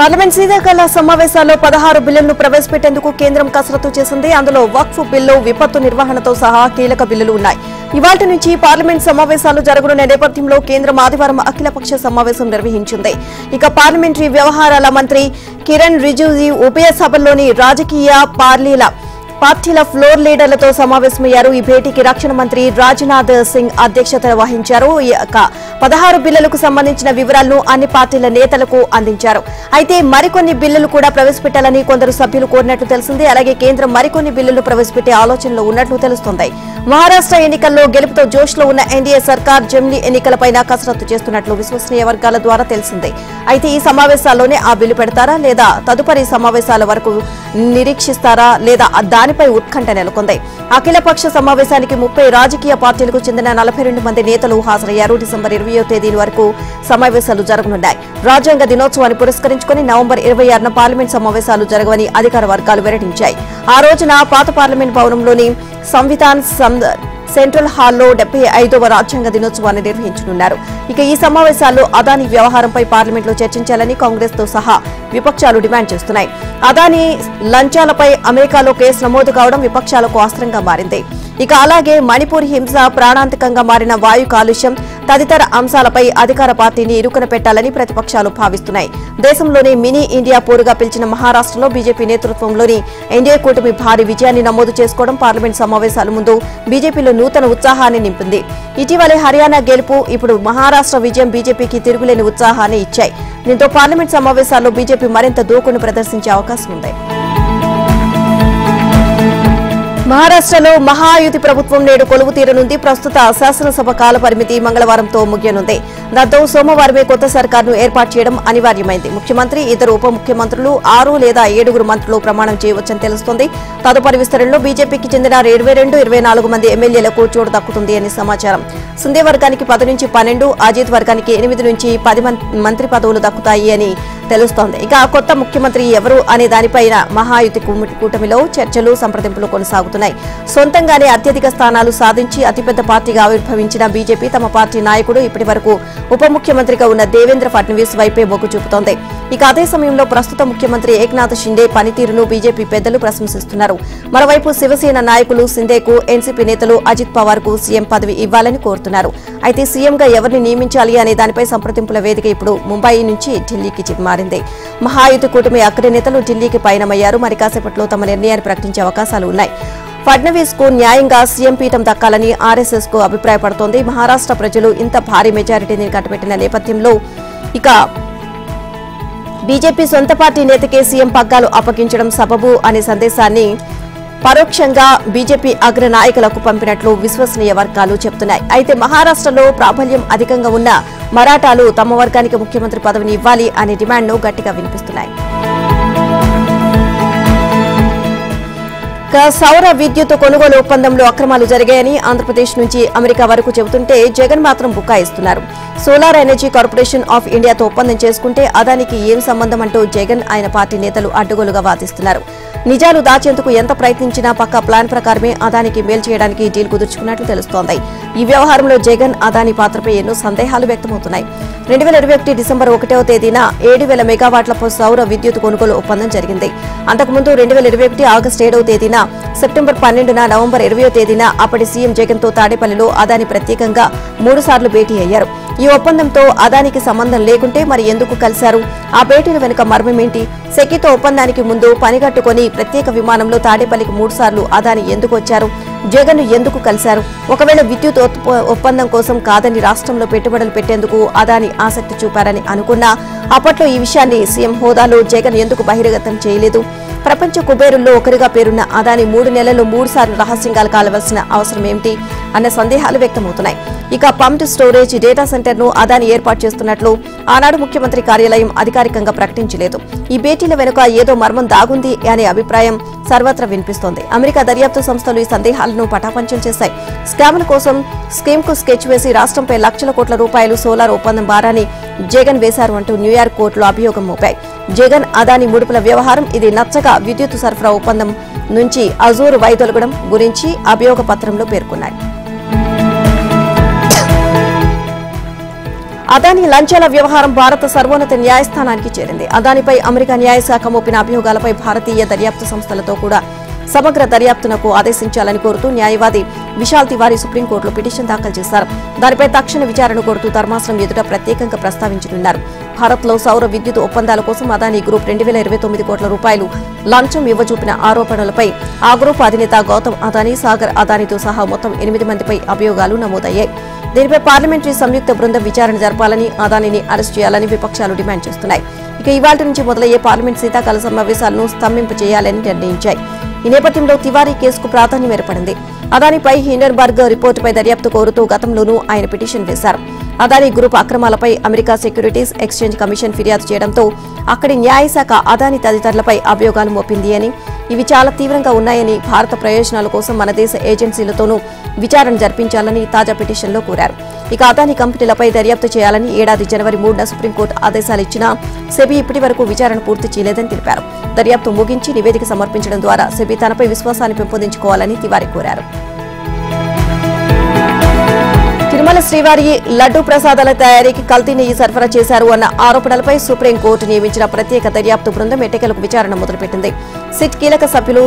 Parliament శీతాకాల సమావేశాల్లో 16 బిల్లులను ప్రవేశపెట్టేందుకు కేంద్రం కసరత్తు చేసింది. అందులో వక్ఫ్ బిల్లు, విపత్తు నిర్వహణతో సహా కీలక బిల్లులు ఉన్నాయి. ఇవాళ్టి నుంచి పార్లమెంట్ సమావేశాలు జరగనున్న నేపథ్యంలో కేంద్రం ఆదివారం అఖిలపక్ష సమావేశం నిర్వహించింది. ఇక పార్లమెంటరీ వ్యవహారాల మంత్రి కిరణ్ రిజిజు ఉభయ సభల్లోని రాజకీయ పార్టీల ఫ్లోర్ లీడర్లతో సమావేశమయ్యారు. ఈ భేటీకి రక్షణ మంత్రి రాజ్నాథ్ సింగ్ అధ్యక్షత వహించారు. 16 బిల్లులకు సంబంధించిన వివరాలను అన్ని పార్టీల నేతలకు అందించారు. అయితే మరికొన్ని బిల్లులు కూడా ప్రవేశపెట్టాలని కొందరు సభ్యులు కోరినట్లు తెలిసింది. అలాగే కేంద్రం మరికొన్ని బిల్లులు ప్రవేశపెట్టే ఆలోచనలో ఉన్నట్లు తెలుస్తోంది. మహారాష్ట్ర ఎన్నికల్లో గెలుపుతో జోష్లో ఉన్న ఎన్డీఏ సర్కార్ జమిలీ ఎన్నికలపై కసరత్తు చేస్తున్నట్లు విశ్వసనీయ వర్గాల ద్వారా తెలిసింది. అయితే ఈ సమావేశాల్లోనే ఆ బిల్లు పెడతారా లేదా తదుపరి సమావేశాల వరకు నిరీక్షిస్తారా లేదా దానిపై ఉత్కంఠ నెలకొంది. అఖిలపక్ష సమావేశానికి 30 రాజకీయ పార్టీలకు చెందిన 42 మంది నేతలు హాజరయ్యారు. డిసెంబర్ 20వ తేదీ వరకు సమావేశాలు జరగనున్నాయి. రాజ్యాంగ దినోత్సవాన్ని పురస్కరించుకుని నవంబర్ 26న పార్లమెంట్ సమావేశాలు జరగవని అధికార వర్గాలు వెల్లడించాయి. ఆ రోజున పాత పార్లమెంట్ భవనంలోని సంవిధాన్ సెంట్రల్ హాల్లో 75వ రాజ్యాంగ దినోత్సవాన్ని నిర్వహించనున్నారు. ఇక ఈ సమావేశాల్లో అదానీ వ్యవహారంపై పార్లమెంట్లో చర్చించాలని కాంగ్రెస్ తో సహా విపక్షాలు డిమాండ్ చేస్తున్నాయి. అదానీ లంచాలపై అమెరికాలో కేసు నమోదు కావడం విపక్షాలకు అస్త్రంగా మారింది. ఇక అలాగే మణిపూర్ హింస, ప్రాణాంతకంగా మారిన వాయు కాలుష్యం తదితర అంశాలపై అధికార పార్టీని ఇరుకున పెట్టాలని ప్రతిపక్షాలు భావిస్తున్నాయి. దేశంలోని మినీ ఇండియా పోరుగా పిలిచిన మహారాష్ట్రలో బీజేపీ నేతృత్వంలోని ఎన్డీఏ కూటమి భారీ విజయాన్ని నమోదు చేసుకోవడం పార్లమెంట్ సమావేశాల ముందు బీజేపీలో నూతన ఉత్సాహాన్ని నింపింది. ఇటీవలే హర్యానా గెలుపు, ఇప్పుడు మహారాష్ట్ర విజయం బీజేపీకి తిరుగులేని ఉత్సాహాన్ని ఇచ్చాయి. దీంతో పార్లమెంట్ సమావేశాల్లో బీజేపీ మరింత దూకును ప్రదర్శించే అవకాశం ఉంది. మహారాష్ట్రలో మహాయుతి ప్రభుత్వం నేడు కొలువు తీరనుంది. ప్రస్తుత శాసనసభ కాల పరిమితి మంగళవారంతో ముగియనుంది. దాంతో సోమవారమే కొత్త సర్కార్ను ఏర్పాటు చేయడం అనివార్యమైంది. ముఖ్యమంత్రి, ఇద్దరు ఉప ముఖ్యమంత్రులు, 6 లేదా 7 మంత్రులు ప్రమాణం చేయవచ్చని తెలుస్తోంది. తదుపరి విస్తరణలో బీజేపీకి చెందిన 22-24 మంది ఎమ్మెల్యేలకు చోటు దక్కుతుంది అని సమాచారం. సింధే వర్గానికి 10 నుంచి 12, అజిత్ వర్గానికి 8 నుంచి 10 మంత్రి పదవులు దక్కుతాయి అని తెలుస్తోంది. ఇక కొత్త ముఖ్యమంత్రి ఎవరు అనే దానిపైన మహాయుతి కూటమిలో చర్చలు, సంప్రదింపులు కొనసాగుతున్నాయి. సొంతంగానే అత్యధిక స్థానాలు సాధించి అతిపెద్ద పార్టీగా ఆవిర్భవించిన బీజేపీ తమ పార్టీ నాయకుడు, ఇప్పటి వరకు ఉప ముఖ్యమంత్రిగా ఉన్న దేవేంద్ర ఫడ్నవీస్ వైపే మొగ్గు చూపుతోంది. ఇక అదే సమయంలో ప్రస్తుత ముఖ్యమంత్రి ఏక్నాథ్ షిండే పనితీరును బీజేపీ పెద్దలు ప్రశంసిస్తున్నారు. మరోవైపు శివసేన నాయకులు సింధేకు, ఎన్సీపీ నేతలు అజిత్ పవార్ కు సీఎం పదవి ఇవ్వాలని కోరుతున్నారు. అయితే సీఎంగా ఎవరిని నియమించాలి అనే దానిపై సంప్రదింపుల వేదిక ఇప్పుడు ముంబై నుంచి ఢిల్లీకి మారింది. మహాయుతి కూటమి అగ్రనేతలు ఢిల్లీకి పయనమయ్యారు. మరి కాసేపట్లో తమ నిర్ణయాన్ని ప్రకటించే అవకాశాలు ఉన్నాయి. ఫడ్నవీస్ కు న్యాయంగా సీఎం పీఠం దక్కాలని ఆర్ఎస్ఎస్ కు అభిప్రాయపడుతోంది. మహారాష్ట్ర ప్రజలు ఇంత భారీ మెజారిటీని కట్టబెట్టిన నేపథ్యంలో ఇక బీజేపీ సొంత పార్టీ నేతకే సీఎం పగ్గాలు అప్పగించడం సబబు అనే సందేశాన్ని పరోక్షంగా బీజేపీ అగ్ర నాయకులకు పంపినట్లు విశ్వసనీయ వర్గాలు చెబుతున్నాయి. అయితే మహారాష్ట్రలో ప్రాబల్యం అధికంగా ఉన్న మరాఠాలు తమ వర్గానికి ముఖ్యమంత్రి పదవిని ఇవ్వాలి అనే డిమాండ్ను గట్టిగా వినిపిస్తున్నాయి. సౌర విద్యుత్ కొనుగోలు ఒప్పందంలో అక్రమాలు జరిగాయని ఆంధ్రప్రదేశ్ నుంచి అమెరికా వరకు చెబుతుంటే జగన్ మాత్రం బుకాయిస్తున్నారు. సోలార్ ఎనర్జీ కార్పొరేషన్ ఆఫ్ ఇండియాతో ఒప్పందం చేసుకుంటే అదానికి ఏం సంబంధం అంటూ జగన్, ఆయన పార్టీ నేతలు అడ్డగోలుగా వాదిస్తున్నారు. నిజాలు దాచేందుకు ఎంత ప్రయత్నించినా పక్కా ప్లాన్ ప్రకారమే అదానికి మేలు చేయడానికి డీల్ కుదుర్చుకున్నట్లు తెలుస్తోంది. ఈ వ్యవహారంలో జగన్, అదానీ పాత్రపై ఎన్నో సందేహాలు వ్యక్తమవుతున్నాయి. 2021 డిసెంబర్ 1వ తేదీన 7,000 మెగావాట్ల సౌర విద్యుత్ కొనుగోలు ఒప్పందం జరిగింది. అంతకుముందు 2021 ఆగస్టు 7వ తేదీన, సెప్టెంబర్ 12న, నవంబర్ 20వ తేదీన అప్పటి సీఎం జగన్ తో తాడేపల్లిలో అదానీ ప్రత్యేకంగా 3 సార్లు భేటీ అయ్యారు. ఈ ఒప్పందంతో అదానికి సంబంధం లేకుంటే మరి ఎందుకు కలిశారు? ఆ భేటీల వెనుక మర్మమేంటి? సెకీతో ఒప్పందానికి ముందు పనిగట్టుకుని ప్రత్యేక విమానంలో తాడేపల్లికి 3 సార్లు అదానీ ఎందుకు వచ్చారు? జగన్ ఎందుకు కలిశారు? ఒకవేళ విద్యుత్ ఒప్పందం కోసం కాదని రాష్ట్రంలో పెట్టుబడులు పెట్టేందుకు అదానీ ఆసక్తి చూపారని అనుకున్నా అప్పట్లో ఈ విషయాన్ని సీఎం హోదాలో జగన్ ఎందుకు బహిర్గతం చేయలేదు? ప్రపంచ కుబేరుల్లో ఒకరిగా పేరున్న అదానీ 3 నెలల్లో 3 సార్లు రహస్యంగా కాలవలసిన అవసరం ఏమిటి అన్న సందేహాలు వ్యక్తమవుతున్నాయి. ఇక పంప్డ్ స్టోరేజ్ డేటా సెంటర్ ను అదానీ ఏర్పాటు చేస్తున్నట్లు ఆనాడు ముఖ్యమంత్రి కార్యాలయం అధికారికంగా ప్రకటించలేదు. ఈ భేటీల వెనుక ఏదో మర్మం దాగుంది అనే అభిప్రాయం సర్వత్రా వినిపిస్తోంది. అమెరికా దర్యాప్తు సంస్థలు ఈ సందేహాలను పటాపంచం చేశాయి. స్కామ్ల కోసం స్కీమ్ కు స్కెచ్ వేసి రాష్ట్రంపై లక్షల కోట్ల రూపాయలు సోలార్ ఒప్పందం భారాన్ని జగన్ వేశారు అంటూ న్యూయార్క్ కోర్టులో అభియోగం మోపాయి. జగన్, అదానీ ముడుపుల వ్యవహారం ఇది నచ్చగా విద్యుత్ సరఫరా ఒప్పందం నుంచి అజూర్ వైదొలగడం గురించి అభియోగ పత్రంలో పేర్కొన్నాయి. అదానీ లంచాల వ్యవహారం భారత సర్వోన్నత న్యాయస్థానానికి చేరింది. అదానీపై అమెరికా న్యాయశాఖ మోపిన అభియోగాలపై భారతీయ దర్యాప్తు సంస్థలతో కూడా సమగ్ర దర్యాప్తునకు ఆదేశించాలని కోరుతూ న్యాయవాది విశాల్ తివారీ సుప్రీంకోర్టులో పిటిషన్ దాఖలు చేశారు. దానిపై తక్షణ విచారణ కోరుతూ ధర్మాసనం ఎదుట ప్రత్యేకంగా ప్రస్తావించనున్నారు. భారత్లో సౌర విద్యుత్ ఒప్పందాల కోసం అదానీ గ్రూప్ 2029 కోట్ల రూపాయలు లంచం ఇవ్వజూపిన ఆరోపణలపై ఆ గ్రూప్ అధినేత గౌతమ్ అదానీ, సాగర్ అదానీతో సహా మొత్తం 8 మందిపై అభియోగాలు నమోదయ్యాయి. దీనిపై పార్లమెంటరీ సంయుక్త బృందం విచారణ జరపాలని, అదానీని అరెస్టు చేయాలని విపక్షాలు డిమాండ్ చేస్తున్నాయి. ఇక ఇవాళ్టి నుంచి మొదలయ్యే పార్లమెంట్ శీతాకాల సమావేశాలను స్తంభింపచేయాలని నిర్ణయించాయి. ఈ నేపథ్యంలో తివారీ కేసుకు ప్రాధాన్యం ఏర్పడింది. అదానీపై హిండెన్బర్గ్ రిపోర్టుపై దర్యాప్తు కోరుతూ గతంలోనూ ఆయన పిటిషన్ వేశారు. అదానీ గ్రూప్ అక్రమాలపై అమెరికా సెక్యూరిటీస్ ఎక్స్చేంజ్ కమిషన్ ఫిర్యాదు చేయడంతో అక్కడి న్యాయశాఖ అదానీ తదితరులపై అభియోగాలు మోపింది అని, ఇవి చాలా తీవ్రంగా ఉన్నాయని, భారత ప్రయోజనాల కోసం మన దేశ ఏజెన్సీలతోనూ విచారణ జరిపించాలని తాజా పిటిషన్లో కోరారు. ఇక అదానీ కంపెనీలపై దర్యాప్తు చేయాలని ఏడాది జనవరి 3న సుప్రీంకోర్టు ఆదేశాలు ఇచ్చినా సెబీ ఇప్పటి వరకు విచారణ పూర్తి చేయలేదని తెలిపారు. దర్యాప్తు ముగించి నివేదిక సమర్పించడం ద్వారా సెబీ తనపై విశ్వాసాన్ని పెంపొందించుకోవాలని తివారీ కోరారు. తిరుమల శ్రీవారి లడ్డూ ప్రసాదాల తయారీకి కల్తీ నెయ్యి సరఫరా చేశారు అన్న ఆరోపణలపై సుప్రీంకోర్టు నియమించిన ప్రత్యేక దర్యాప్తు బృందం ఎట్టకేలకు విచారణ మొదలుపెట్టింది. సిట్ కీలక సభ్యులు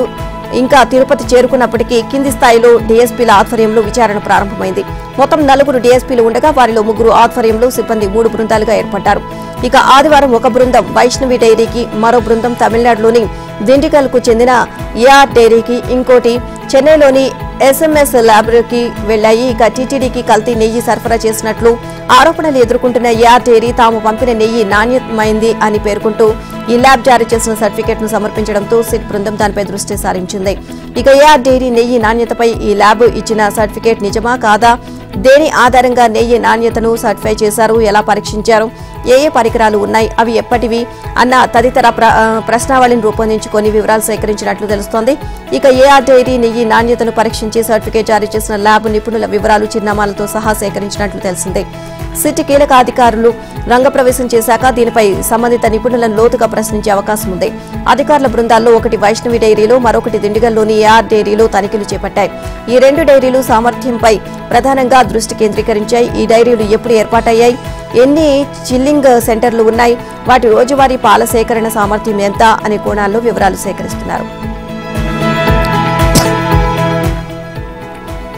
ఇంకా తిరుపతి చేరుకున్నప్పటికీ కింది స్థాయిలో డీఎస్పీల ఆధ్వర్యంలో విచారణ ప్రారంభమైంది. మొత్తం 4 డీఎస్పీలు ఉండగా వారిలో 3 ఆధ్వర్యంలో సిబ్బంది 3 బృందాలుగా ఏర్పడ్డారు. ఇక ఆదివారం ఒక బృందం వైష్ణవి డైరీకి, మరో బృందం తమిళనాడులోని దిండిగల్ కు చెందిన ఏఆర్ డైరీకి, ఇంకోటి చెన్నైలోని ఎస్ఎంఎస్ ల్యాబ్కి వెళ్లాయి. ఇక టీటీడీకి కల్తీ నెయ్యి సరఫరా చేసినట్లు ఆరోపణలు ఎదుర్కొంటున్న ఏఆర్ డైరీ తాము పంపిన నెయ్యి నాణ్యమైంది అని పేర్కొంటూ ఈ ల్యాబ్ జారీ చేసిన సర్టిఫికెట్ ను సమర్పించడంతో సిట్ బృందం దానిపై దృష్టి సారించింది. ఇక ఏఆర్ డైరీ నెయ్యి నాణ్యతపై ఈ ల్యాబ్ ఇచ్చిన సర్టిఫికెట్ నిజమా కాదా, దేని ఆధారంగా నెయ్యి నాణ్యతను సర్టిఫై చేశారు, ఎలా పరీక్షించారు, ఏ పరికరాలు ఉన్నాయి, అవి ఎప్పటివి అన్న తదితర ప్రశ్నావళిని రూపొందించుకొని వివరాలు సేకరించినట్లు తెలుస్తోంది. ఇక ఏఆర్ డైరీ నెయ్యి నాణ్యతను పరీక్షించి సర్టిఫికేట్ జారీ చేసిన ల్యాబ్ నిపుణుల వివరాలు, చిరునామాలతో సహా సేకరించినట్లు తెలిసింది. సిట్ కీలక అధికారులు రంగప్రవేశం చేశాక దీనిపై సంబంధిత నిపుణులను లోతుగా ప్రశ్నించే అవకాశం ఉంది. అధికారుల బృందాల్లో ఒకటి వైష్ణవి డైరీలో, మరొకటి దిండిగల్లోని ఏఆర్ డైరీలో తనిఖీలు చేపట్టాయి. ఈ 2 డైరీలు సామర్థ్యంపై ప్రధానంగా దృష్టి కేంద్రీకరించాయి. ఈ డైరీలు ఎప్పుడు ఏర్పాటయ్యాయి, ఎన్ని చిల్లింగ్ సెంటర్లు ఉన్నాయి, వాటి రోజువారీ పాల సేకరణ సామర్థ్యం ఎంత అనే కోణాల్లో వివరాలు సేకరిస్తున్నారు.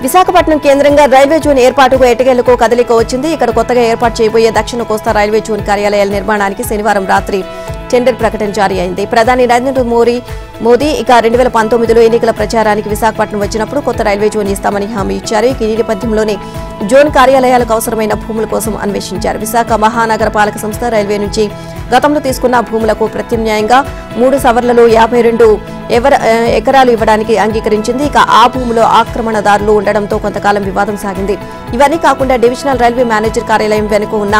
విశాఖపట్నం కేంద్రంగా రైల్వే జోన్ ఏర్పాటుకు ఎట్టకేలకు కదలిక వచ్చింది. ఇక్కడ కొత్తగా ఏర్పాటు చేయబోయే దక్షిణ కోస్తా రైల్వే జోన్ కార్యాలయాల నిర్మాణానికి శనివారం రాత్రి టెండర్ ప్రకటన జారీ అయింది. ప్రధాని నరేంద్ర మోదీ ఇక 2019లో ఎన్నికల ప్రచారానికి విశాఖపట్నం వచ్చినప్పుడు కొత్త రైల్వే జోన్ ఇస్తామని హామీ ఇచ్చారు. ఈ నేపథ్యంలోనే జోన్ కార్యాలయాలకు అవసరమైన భూముల కోసం అన్వేషించారు. విశాఖ మహానగర పాలక సంస్థ రైల్వే నుంచి గతంలో తీసుకున్న భూములకు ప్రత్యామ్నాయంగా 3 సవర్లలో 52 ఎకరాలు ఇవ్వడానికి అంగీకరించింది. ఇక ఆ భూమిలో ఆక్రమణదారులు ఉండడంతో కొంతకాలం వివాదం సాగింది. ఇవన్నీ కాకుండా డివిజనల్ రైల్వే మేనేజర్ కార్యాలయం వెనుక ఉన్న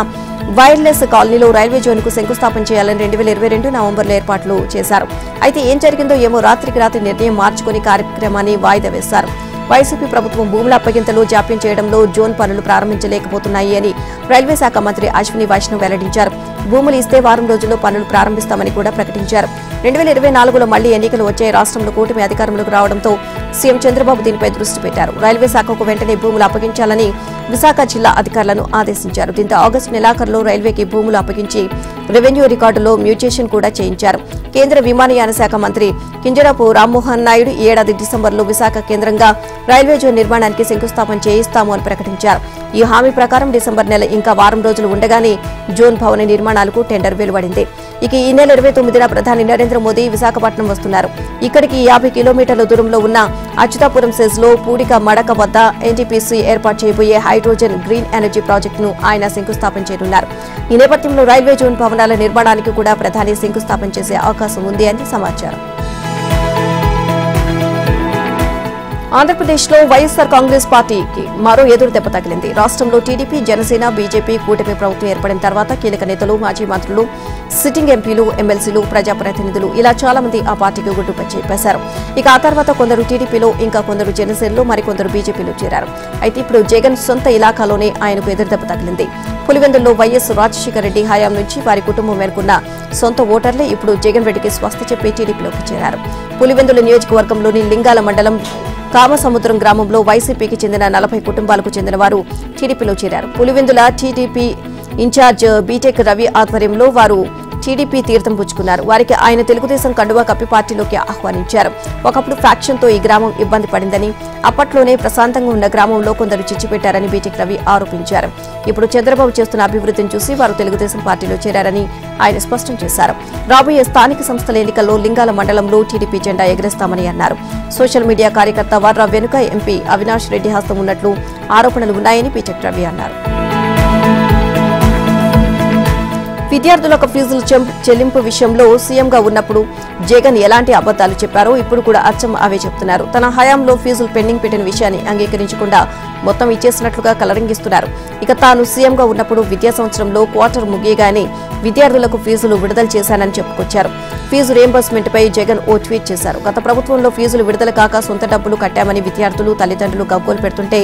వైర్లెస్ కాలనీలో రైల్వే జోన్ కు శంకుస్థాపన చేయాలని 2022 నవంబర్లో ఏర్పాట్లు చేశారు. అయితే ఏం జరిగిందో ఏమో రాత్రికి రాత్రి నిర్ణయం మార్చుకుని కార్యక్రమాన్ని వాయిదా వేశారు. వైసీపీ ప్రభుత్వం భూముల అప్పగింతలో జాప్యం చేయడంలో జోన్ పనులు ప్రారంభించలేకపోతున్నాయి అని రైల్వే శాఖ మంత్రి అశ్విని వైష్ణవ్ వెల్లడించారు. భూములు ఇస్తే వారం రోజుల్లో పనులు ప్రారంభిస్తామని కూడా ప్రకటించారు. 2024లో మళ్లీ ఎన్నికలు వచ్చాయి. రాష్ట్రంలో కూటమి అధికారంలోకి రావడంతో సీఎం చంద్రబాబు దీనిపై దృష్టి పెట్టారు. రైల్వే శాఖకు వెంటనే భూములు అప్పగించాలని విశాఖ జిల్లా అధికారులను ఆదేశించారు. దీంతో ఆగస్టు నెలాఖరులో రైల్వేకి భూములు అప్పగించి రెవెన్యూ రికార్డులో మ్యూటేషన్ కూడా చేయించారు. కేంద్ర విమానయాన శాఖ మంత్రి కింజరాపు రామ్మోహన్ నాయుడు ఈ ఏడాది డిసెంబర్లో విశాఖ కేంద్రంగా రైల్వే జోన్ నిర్మాణానికి శంకుస్థాపన చేయిస్తాము అని ప్రకటించారు. ఈ హామీ ప్రకారం డిసెంబర్ నెల ఇంకా వారం రోజులు ఉండగానే జోన్ భవన నిర్మాణాలకు టెండర్ వెలువడింది. ఇక ఈ నెల 29న ప్రధాని నరేంద్ర మోదీ విశాఖపట్నం వస్తున్నారు. ఇక్కడికి 50 కిలోమీటర్ల దూరంలో ఉన్న అచ్యుతాపురం సెజ్ లో పూడిక మడక వద్ద ఎన్టీపీసీ ఏర్పాటు చేయబోయే హైడ్రోజన్ గ్రీన్ ఎనర్జీ ప్రాజెక్టును ఆయన శంకుస్థాపన చేయనున్నారు. ఈ నేపథ్యంలో రైల్వే జోన్ భవనాల నిర్మాణానికి కూడా ప్రధాని శంకుస్థాపన చేసే అవకాశం ఉంది అని సమాచారం. ఆంధ్రప్రదేశ్లో వైఎస్సార్ కాంగ్రెస్ పార్టీకి మరో ఎదురు దెబ్బ తగిలింది. రాష్ట్రంలో టీడీపీ, జనసేన, బీజేపీ కూటమి ప్రభుత్వం ఏర్పడిన తర్వాత కీలక నేతలు, మాజీ మంత్రులు, సిట్టింగ్ ఎంపీలు, ఎమ్మెల్సీలు, ప్రజాప్రతినిధులు ఇలా చాలా మంది ఆ పార్టీకి గుడ్డు చెప్పేశారు. ఇక ఆ తర్వాత కొందరు టీడీపీలో, ఇంకా కొందరు జనసేనలో, మరికొందరు బీజేపీలో చేరారు. అయితే ఇప్పుడు జగన్ సొంత ఇలాకాలోనే ఆయనకు ఎదురుదెబ్బ తగిలింది. పులివెందుల్లో వైఎస్ రాజశేఖర రెడ్డి హయాం నుంచి వారి కుటుంబం వెనుకున్న సొంత ఓటర్లే ఇప్పుడు జగన్ రెడ్డికి స్వస్థ చెప్పి టీడీపీలోకి చేరారు. పులివెందుల నియోజకవర్గంలోని లింగాల మండలం కామసముద్రం గ్రామంలో వైసీపీకి చెందిన 40 కుటుంబాలకు చెందిన వారు టీడీపీలో చేరారు. Pulivendula TDP incharge BTech Ravi ఆధ్వర్యంలో వారు టీడీపీ తీర్థం పుచ్చుకున్నారు. వారికి ఆయన తెలుగుదేశం కండువా కప్పి పార్టీలోకి ఆహ్వానించారు. ఒకప్పుడు ఫ్యాక్షన్ తో ఈ గ్రామం ఇబ్బంది పడిందని, అప్పట్లోనే ప్రశాంతంగా ఉన్న గ్రామంలో కొందరు చిచ్చిపెట్టారని బీటెక్ రవి ఆరోపించారు. ఇప్పుడు చంద్రబాబు చేస్తున్న అభివృద్ధిని చూసి వారు తెలుగుదేశం పార్టీలో చేరారని ఆయన స్పష్టం చేశారు. రాబోయే స్థానిక సంస్థల ఎన్నికల్లో లింగాల మండలంలో టీడీపీ జెండా ఎగరేస్తామని అన్నారు. సోషల్ మీడియా కార్యకర్త వర్రా వెనుక ఎంపీ అవినాష్ రెడ్డి హస్తం ఉన్నట్లు ఆరోపణలు ఉన్నాయని బీటెక్ రవి అన్నారు. విద్యార్థులకు ఫీజుల చెల్లింపు విషయంలో సీఎంగా ఉన్నప్పుడు జగన్ ఎలాంటి అబద్దాలు చెప్పారో ఇప్పుడు కూడా అచ్చం అవే చెప్తున్నారు. తన హయాంలో ఫీజులు పెండింగ్ పెట్టిన విషయాన్ని అంగీకరించకుండా మొత్తం ఇచ్చేసినట్లుగా కలరింగిస్తున్నారు. ఇక తాను సీఎంగా ఉన్నప్పుడు విద్యా సంవత్సరంలో క్వార్టర్ ముగియగానే విద్యార్థులకు ఫీజులు విడుదల చేశానని చెప్పుకొచ్చారు. ఫీజు రియంబర్స్మెంట్ పై జగన్ ఓ ట్వీట్ చేశారు. గత ప్రభుత్వంలో ఫీజులు విడుదల కాక సొంత డబ్బులు కట్టామని విద్యార్థులు తల్లిదండ్రులు గగ్గోలు పెడుతుంటే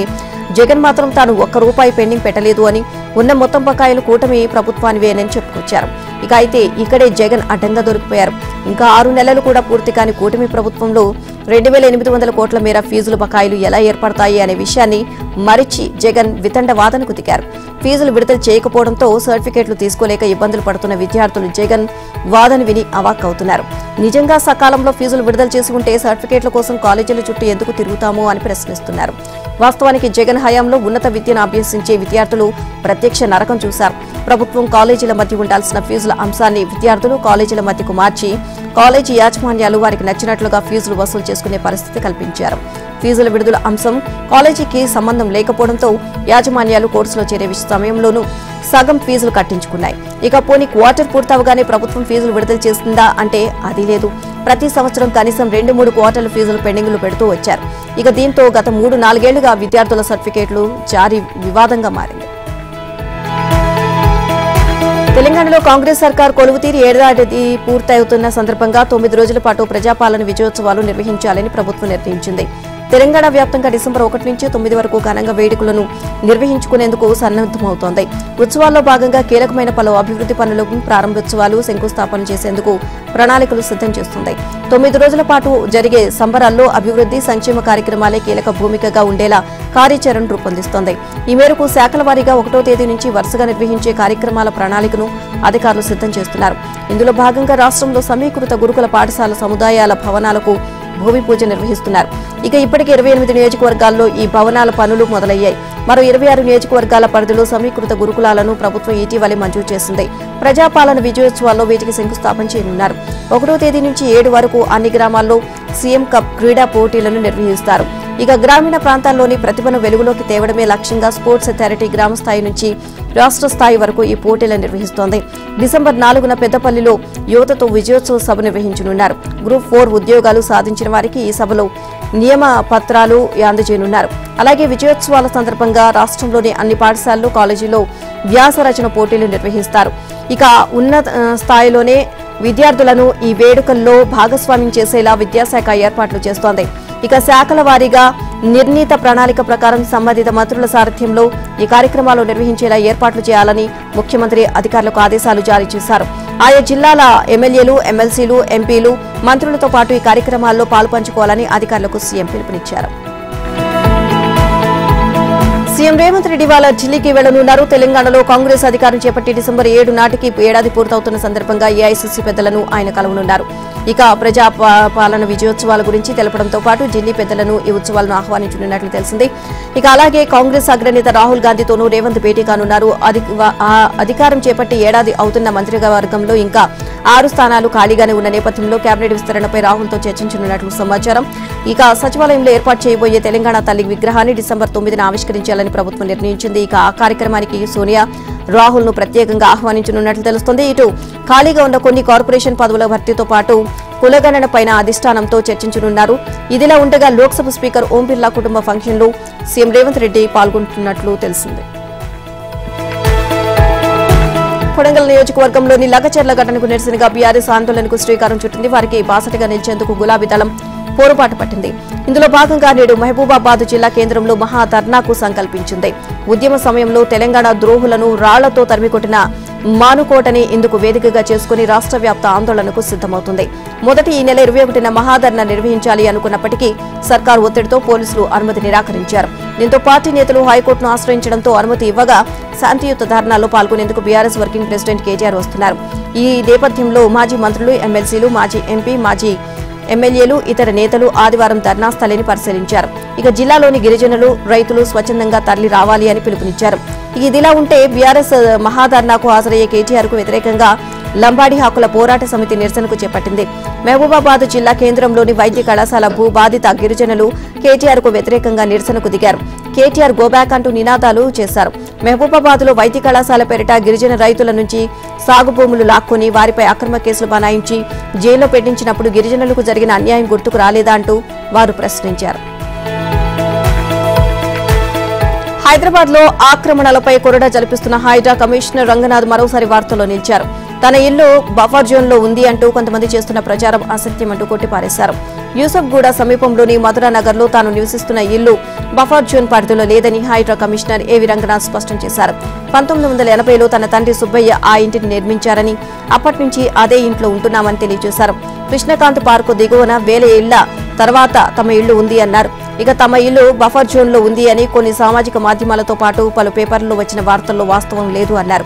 జగన్ మాత్రం తాను ₹1 పెండింగ్ పెట్టలేదు అని, ఉన్న మొత్తం బకాయిలు కూటమి ప్రభుత్వానివేనని చెప్పుకొచ్చారు. ఇక అయితే ఇక్కడే జగన్ అడ్డంగా దొరికిపోయారు. ఇంకా 6 నెలలు కూడా పూర్తి కాని కూటమి ప్రభుత్వంలో 2,800 కోట్ల మేర ఫీజుల బకాయిలు ఎలా ఏర్పడతాయి అనే విషయాన్ని మరిచి జగన్ వితండ వాదనకు దిగారు. ఫీజులు విడుదల చేయకపోవడంతో సర్టిఫికెట్లు తీసుకోలేక ఇబ్బందులు పడుతున్న విద్యార్థులు జగన్ వాదన విని అవాక్కవుతున్నారు. నిజంగా సకాలంలో ఫీజులు విడుదల చేసి ఉంటే సర్టిఫికెట్ల కోసం కాలేజీల చుట్టూ ఎందుకు తిరుగుతామో అని ప్రశ్నిస్తున్నారు. వాస్తవానికి జగన్ హయాంలో ఉన్నత విద్యను అభ్యసించే విద్యార్థులు ప్రత్యక్ష నరకం చూశారు. ప్రభుత్వం కాలేజీల మధ్య ఉండాల్సిన ఫీజుల అంశాన్ని విద్యార్థులు కాలేజీల మధ్యకు మార్చి కాలేజీ యాజమాన్యాలు వారికి నచ్చినట్లుగా ఫీజులు వసూలు చేసుకునే పరిస్థితి కల్పించారు. ఫీజుల విడుదల అంశం కాలేజీకి సంబంధం లేకపోవడంతో యాజమాన్యాలు కోర్సులో చేరే సమయంలోనూ సగం ఫీజులు కట్టించుకున్నాయి. ఇక పోనీ క్వార్టర్ పూర్తవగానే ప్రభుత్వం ఫీజులు విడుదల చేస్తుందా అంటే అది లేదు. ప్రతి సంవత్సరం కనీసం 2-3 క్వార్టర్ల ఫీజులు పెండింగ్లు పెడుతూ వచ్చారు. ఇక దీంతో గత 3-4 ఏళ్లుగా విద్యార్థుల సర్టిఫికేట్లు జారీ వివాదంగా మారింది. తెలంగాణలో కాంగ్రెస్ సర్కార్ కొలువుతీరి ఏడాది పూర్తవుతున్న సందర్భంగా 9 రోజుల పాటు ప్రజాపాలన విజయోత్సవాలు నిర్వహించాలని ప్రభుత్వం నిర్ణయించింది. తెలంగాణ వ్యాప్తంగా డిసెంబర్ 1 నుంచి 9 వరకు ఘనంగా వేడుకలను నిర్వహించుకునేందుకు సన్నద్దమవుతోంది. ఉత్సవాల్లో భాగంగా కీలకమైన పలు అభివృద్ధి పనులకు ప్రారంభోత్సవాలు, శంకుస్థాపన చేసేందుకు ప్రణాళికలు సిద్ధం చేస్తుంది. 9 రోజుల పాటు జరిగే సంబరాల్లో అభివృద్ధి, సంక్షేమ కార్యక్రమాలే కీలక భూమికగా ఉండేలా కార్యాచరణ రూపొందిస్తోంది. ఈ మేరకు శాఖల వారీగా 1వ తేదీ నుంచి వరుసగా నిర్వహించే కార్యక్రమాల ప్రణాళికను అధికారులు సిద్ధం చేస్తున్నారు. ఇందులో భాగంగా రాష్ట్రంలో సమీకృత గురుకుల పాఠశాల సముదాయాల భవనాలకు భూమి పూజ నిర్వహిస్తున్నారు. ఇక ఇప్పటికే 28 నియోజకవర్గాల్లో ఈ భవనాల పనులు మొదలయ్యాయి. మరో 26 నియోజకవర్గాల పరిధిలో సమీకృత గురుకులాలను ప్రభుత్వం ఇటీవలే మంజూరు చేసింది. ప్రజాపాలన విజయోత్సవాల్లో వీటికి శంకుస్థాపన చేయనున్నారు. 1వ తేదీ నుంచి 7 వరకు అన్ని గ్రామాల్లో సీఎం కప్ క్రీడా పోటీలను నిర్వహిస్తారు. ఇక గ్రామీణ ప్రాంతాల్లోని ప్రతిభను వెలుగులోకి తేవడమే లక్ష్యంగా స్పోర్ట్స్ అథారిటీ గ్రామ స్థాయి నుంచి రాష్ట్ర స్థాయి వరకు ఈ పోటీలను నిర్వహిస్తోంది. డిసెంబర్ 4న పెద్దపల్లిలో యువతతో విజయోత్సవ సభ నిర్వహించనున్నారు. గ్రూప్ 4 ఉద్యోగాలు సాధించిన వారికి ఈ సభలో నియమ పత్రాలు అందజేయనున్నారు. అలాగే విజయోత్సవాల సందర్భంగా రాష్ట్రంలోని అన్ని పాఠశాలలు, కాలేజీల్లో వ్యాస రచన పోటీలు నిర్వహిస్తారు. ఇక ఉన్నత స్థాయిలోనే విద్యార్థులను ఈ వేడుకల్లో భాగస్వామ్యం చేసేలా విద్యాశాఖ ఏర్పాట్లు చేస్తోంది. ఇక శాఖల వారీగా నిర్ణీత ప్రణాళిక ప్రకారం సంబంధిత మంత్రుల సారథ్యంలో ఈ కార్యక్రమాలు నిర్వహించేలా ఏర్పాట్లు చేయాలని ముఖ్యమంత్రి అధికారులకు ఆదేశాలు జారీ చేశారు. ఆయా జిల్లాల ఎమ్మెల్యేలు, ఎమ్మెల్సీలు, ఎంపీలు, మంత్రులతో పాటు ఈ కార్యక్రమాల్లో పాల్పంచుకోవాలని అధికారులకు సీఎం పిలుపునిచ్చారు. సీఎం రేవంత్ రెడ్డి వాళ్ళ ఢిల్లీకి వెళ్లనున్నారు. తెలంగాణలో కాంగ్రెస్ అధికారం చేపట్టి డిసెంబర్ 7 నాటికి ఏడాది పూర్తవుతున్న సందర్భంగా ఏఐసీసీ పెద్దలను ఆయన కలవనున్నారు. ఇక ప్రజా పాలన విజయోత్సవాల గురించి తెలపడంతో పాటు ఢిల్లీ పెద్దలను ఈ ఉత్సవాలను ఆహ్వానించనున్నట్లు తెలిసింది. ఇక అలాగే కాంగ్రెస్ అగ్రనేత రాహుల్ గాంధీతోనూ రేవంత్ భేటీ కానున్నారు. అధికారం చేపట్టి ఏడాది అవుతున్న మంత్రివర్గంలో ఇంకా 6 స్థానాలు ఖాళీగానే ఉన్న నేపథ్యంలో కేబినెట్ విస్తరణపై రాహుల్తో చర్చించనున్నట్లు సమాచారం. ఇక సచివాలయంలో ఏర్పాటు చేయబోయే తెలంగాణ తల్లి విగ్రహాన్ని డిసెంబర్ 9న ఆవిష్కరించాలని ప్రభుత్వం నిర్ణయించింది. ఇక ఆ కార్యక్రమానికి సోనియా, రాహుల్ ను ప్రత్యేకంగా ఆహ్వానించనున్నట్లు తెలుస్తోంది. ఇటు ఖాళీగా ఉన్న కొన్ని కార్పొరేషన్ పదవుల భర్తీతో పాటు కులగణన పైన అధిష్టానంతో చర్చించనున్నారు. ఇదిలా ఉండగా లోక్సభ స్పీకర్ ఓం బిర్లా కుటుంబ ఫంక్షన్లో సీఎం రేవంత్ రెడ్డి పాల్గొంటున్నట్లు తెలిసింది. కొడంగల్ నియోజకవర్గంలోని లగచర్ల ఘటనకు నిరసనగా బీఆర్ఎస్ ఆందోళనకు శ్రీకారం చుట్టింది. వారికి బాసటగా నిలిచేందుకు గులాబీ దళం పోరుబాటు పట్టింది. ఇందులో భాగంగా నేడు మహబూబాబాద్ జిల్లా కేంద్రంలో మహా ధర్నాకు సంకల్పించింది. ఉద్యమ సమయంలో తెలంగాణ ద్రోహులను రాళ్లతో తరిమికొట్టిన మానుకోటని ఇందుకు వేదికగా చేసుకుని రాష్ట్ర వ్యాప్త ఆందోళనకు సిద్దమవుతుంది. మొదటి ఈ నెల 21న మహాధర్నా నిర్వహించాలి అనుకున్నప్పటికీ సర్కారు ఒత్తిడితో పోలీసులు అనుమతి నిరాకరించారు. దీంతో పార్టీ నేతలు హైకోర్టును ఆశ్రయించడంతో అనుమతి ఇవ్వగా శాంతియుత ధర్నాలో పాల్గొనేందుకు బీఆర్ఎస్ వర్కింగ్ ప్రెసిడెంట్ కేటీఆర్ వస్తున్నారు. ఈ నేపథ్యంలో మాజీ మంత్రులు, ఎమ్మెల్సీలు, మాజీ ఎంపీ, మాజీ ఎమ్మెల్యేలు, ఇతర నేతలు ఆదివారం ధర్నా స్థలిని పరిశీలించారు. ఇక జిల్లాలోని గిరిజనులు, రైతులు స్వచ్ఛందంగా తరలి రావాలి అని పిలుపునిచ్చారు. ఇదిలా ఉంటే బీఆర్ఎస్ మహాధర్నాకు హాజరయ్యే కేటీఆర్ కు వ్యతిరేకంగా లంబాడి హక్కుల పోరాట సమితి నిరసనకు చేపట్టింది. మహబూబాబాద్ జిల్లా కేంద్రంలోని వైద్య కళాశాల భూ బాధిత గిరిజనులు కేటీఆర్ కు వ్యతిరేకంగా నిరసనకు దిగారు. కేటీఆర్ గోబ్యాక్ అంటూ నినాదాలు చేశారు. మహబూబాబాద్ లో వైద్య కళాశాల పేరిట గిరిజన రైతుల నుంచి సాగు భూములు లాక్కొని వారిపై అక్రమ కేసులు బనాయించి జైల్లో పెట్టించినప్పుడు గిరిజనులకు జరిగిన అన్యాయం గుర్తుకు రాలేదా అంటూ వారు ప్రశ్నించారు. హైదరాబాద్ లో ఆక్రమణలపై కొరడా జలిపిస్తున్న హైడ్రా కమిషనర్ రంగనాథ్ మరోసారి వార్తల్లో నిలిచారు. తన ఇల్లు బఫర్ జోన్ లో ఉంది అంటూ కొంతమంది చేస్తున్న ప్రచారం అసత్యమంటూ కొట్టిపారేశారు. యూసఫ్గూడ సమీపంలోని మధురానగర్ లో తాను నివసిస్తున్న ఇల్లు బఫర్ జోన్ పరిధిలో లేదని హైడ్రా కమిషనర్ ఏవి రంగనాథ్ స్పష్టం చేశారు. 1980లో తన తండ్రి సుబ్బయ్య ఆ ఇంటిని నిర్మించారని, అప్పటి నుంచి అదే ఇంట్లో ఉంటున్నామని తెలియజేశారు. కృష్ణకాంత్ పార్కు దిగువన వేల ఏళ్ల తర్వాత తమ ఇల్లు ఉంది అన్నారు. ఇక తమ ఇల్లు బఫర్ జోన్ లో ఉంది అని కొన్ని సామాజిక మాధ్యమాలతో పాటు పలు పేపర్లలో వచ్చిన వార్తల్లో వాస్తవం లేదు అన్నారు.